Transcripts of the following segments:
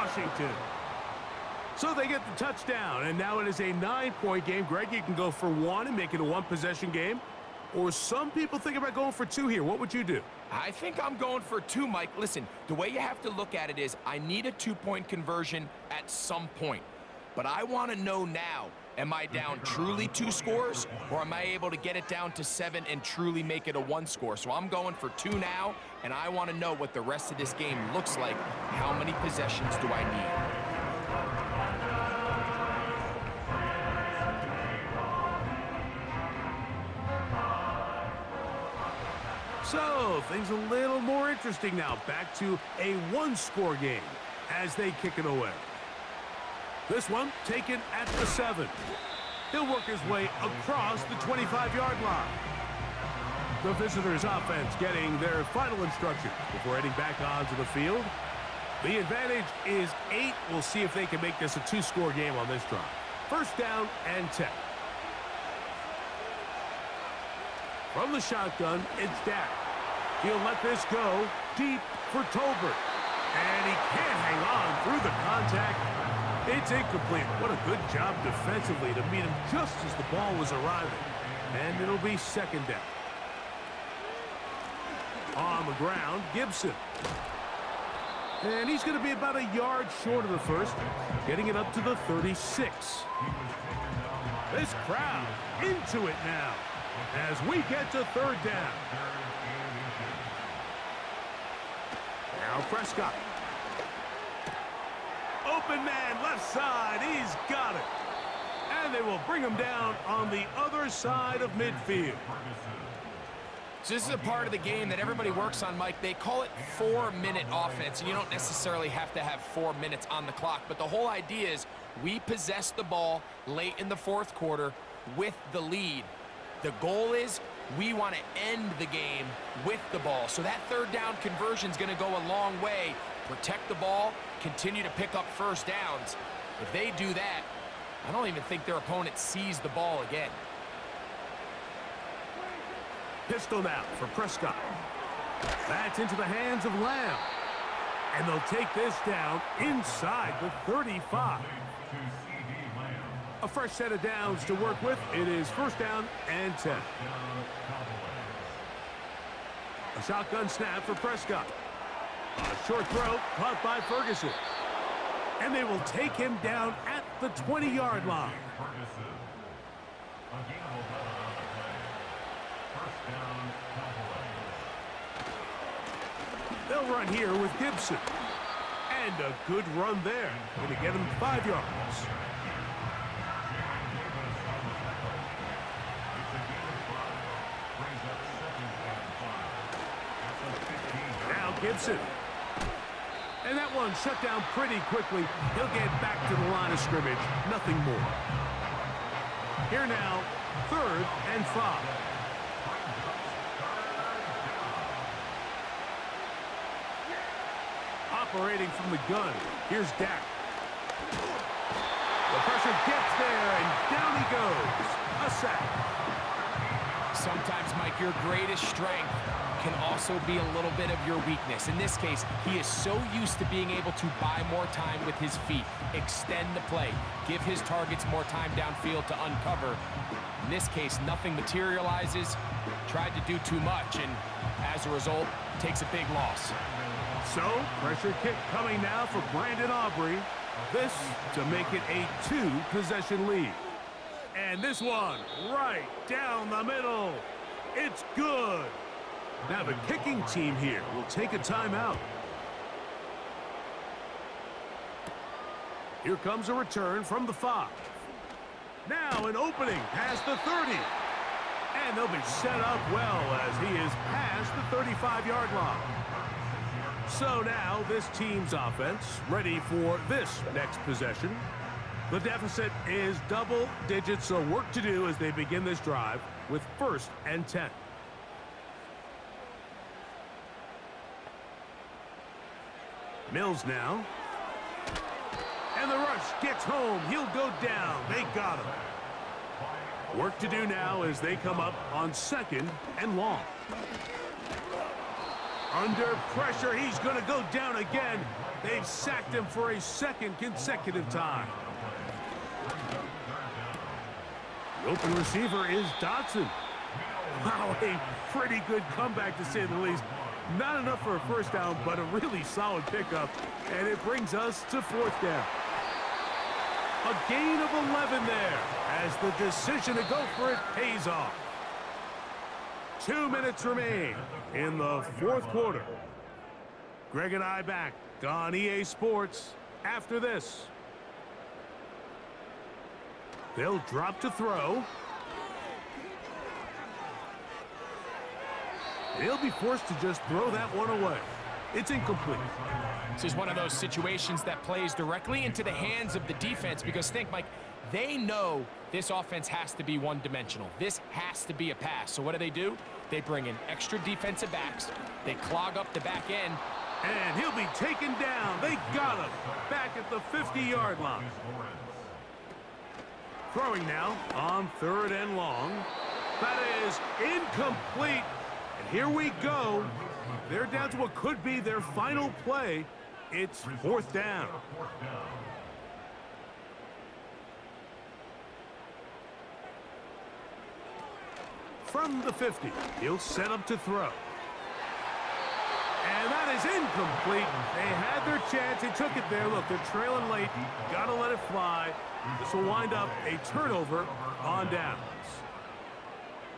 Washington. So they get the touchdown, and now it is a 9-point game. Greg, you can go for one and make it a one-possession game. Or some people think about going for two here. What would you do? I think I'm going for two, Mike. Listen, the way you have to look at it is I need a two-point conversion at some point. But I want to know now, am I down truly 2 scores, or am I able to get it down to 7 and truly make it a 1 score? So I'm going for 2 now, and I want to know what the rest of this game looks like. How many possessions do I need? So, things a little more interesting now. Back to a 1-score game as they kick it away. This one taken at the 7. He'll work his way across the 25-yard line. The visitors' offense getting their final instructions before heading back onto the field. The advantage is 8. We'll see if they can make this a 2-score game on this drive. First down and 10. From the shotgun, it's Dak. He'll let this go deep for Tolbert. And he can't hang on through the contact. It's incomplete. What a good job defensively to meet him just as the ball was arriving. And it'll be second down. On the ground, Gibson. And he's going to be about a yard short of the first, getting it up to the 36. This crowd into it now as we get to third down. Now Prescott. Open man, left side. He's got it. And they will bring him down on the other side of midfield. So this is a part of the game that everybody works on, Mike. They call it 4-minute offense, and you don't necessarily have to have 4 minutes on the clock. But the whole idea is we possess the ball late in the fourth quarter with the lead. The goal is we want to end the game with the ball. So that third down conversion is going to go a long way. Protect the ball, continue to pick up first downs. If they do that, I don't even think their opponent sees the ball again. Pistol now for Prescott. That's into the hands of Lamb. And they'll take this down inside the 35. A fresh set of downs to work with. It is first down and 10. A shotgun snap for Prescott. A short throw caught by Ferguson. And they will take him down at the 20-yard line. They'll run here with Gibson. And a good run there. Going to get him 5 yards. Now Gibson. And that one shut down pretty quickly. He'll get back to the line of scrimmage. Nothing more. Here now, 3rd and 5. Operating from the gun. Here's Dak. The pressure gets there, and down he goes. A sack. Sometimes, Mike, your greatest strength can also be a little bit of your weakness. In this case, he is so used to being able to buy more time with his feet, extend the play, give his targets more time downfield to uncover. In this case, nothing materializes, tried to do too much, and as a result, takes a big loss. So, pressure kick coming now for Brandon Aubrey. This to make it a 2-possession lead. And this one right down the middle. It's good. Now the kicking team here will take a timeout. Here comes a return from the 5. Now an opening past the 30. And they'll be set up well as he is past the 35-yard line. So now this team's offense ready for this next possession. The deficit is double digits, so work to do as they begin this drive with 1st and 10. Mills now. And the rush gets home. He'll go down. They got him. Work to do now as they come up on 2nd and long. Under pressure, he's going to go down again. They've sacked him for a second consecutive time. The open receiver is Dotson. Wow, a pretty good comeback to say the least. Not enough for a first down, but a really solid pickup. And it brings us to fourth down. A gain of 11 there as the decision to go for it pays off. 2 minutes remain in the fourth quarter. Greg and I back on EA Sports after this. They'll drop to throw. He'll be forced to just throw that one away. It's incomplete. This is one of those situations that plays directly into the hands of the defense because think, Mike, they know this offense has to be one-dimensional. This has to be a pass. So what do? They bring in extra defensive backs. They clog up the back end. And he'll be taken down. They got him back at the 50-yard line. Throwing now on 3rd and long. That is incomplete. And here we go. They're down to what could be their final play. It's 4th down. From the 50, he'll set up to throw. And that is incomplete. They had their chance. They took it there. Look, they're trailing late. Got to let it fly. This will wind up a turnover on downs.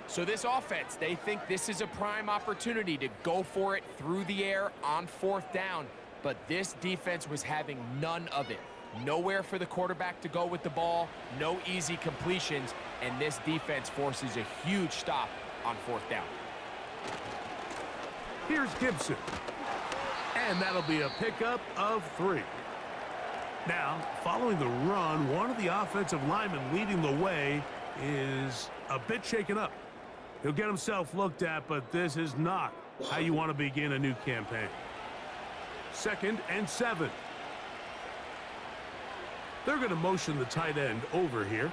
So this offense, they think this is a prime opportunity to go for it through the air on 4th down. But this defense was having none of it. Nowhere for the quarterback to go with the ball. No easy completions. And this defense forces a huge stop on 4th down. Here's Gibson. And that'll be a pickup of 3. Now, following the run, one of the offensive linemen leading the way is a bit shaken up. He'll get himself looked at, but this is not how you want to begin a new campaign. 2nd and 7. They're going to motion the tight end over here.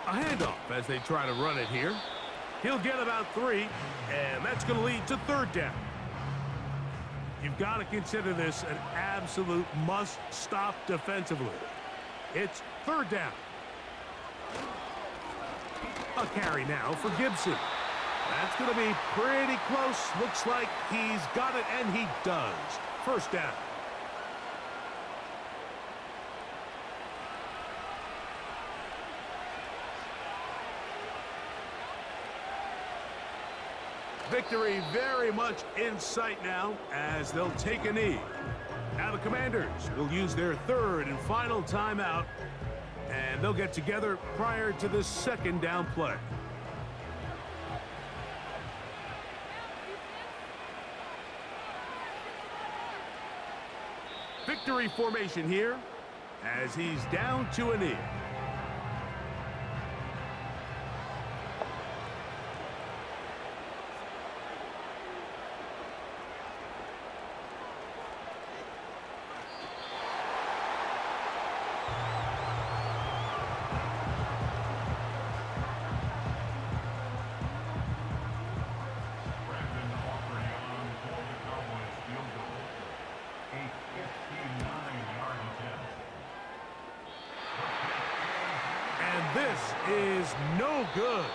A handoff as they try to run it here. He'll get about 3, and that's going to lead to 3rd down. You've got to consider this an absolute must-stop defensively. It's 3rd down. A carry now for Gibson. That's going to be pretty close. Looks like he's got it, and he does. 1st down. Victory very much in sight now as they'll take a knee. Now the Commanders will use their 3rd and final timeout, and they'll get together prior to the 2nd down play. Victory formation here as he's down to a knee. This is no good.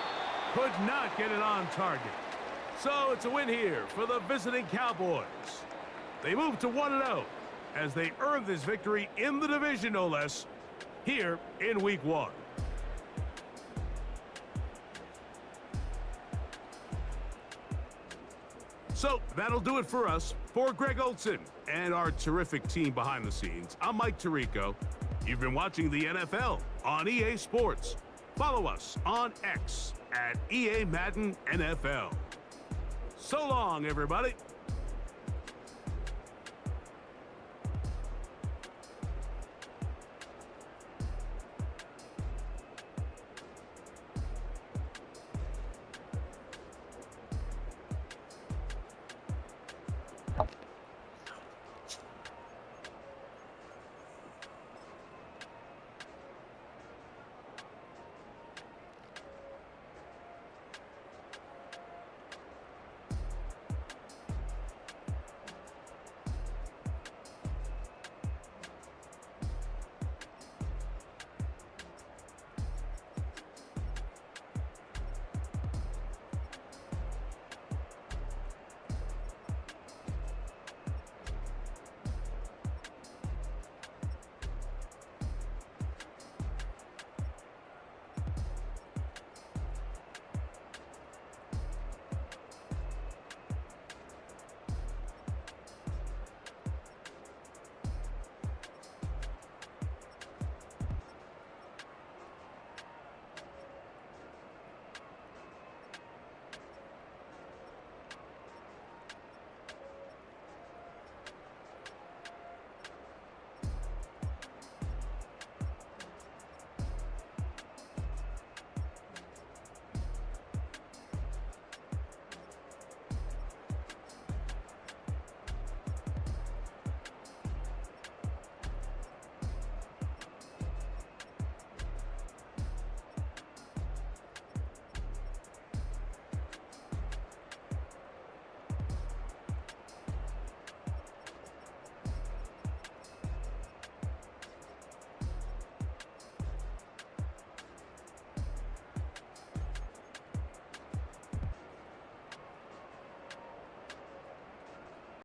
Could not get it on target. So it's a win here for the visiting Cowboys. They move to 1-0 as they earn this victory in the division, no less, here in Week 1. So that'll do it for us. For Greg Olson and our terrific team behind the scenes, I'm Mike Tirico. You've been watching the NFL on EA Sports. Follow us on X at EA Madden NFL. So long, everybody.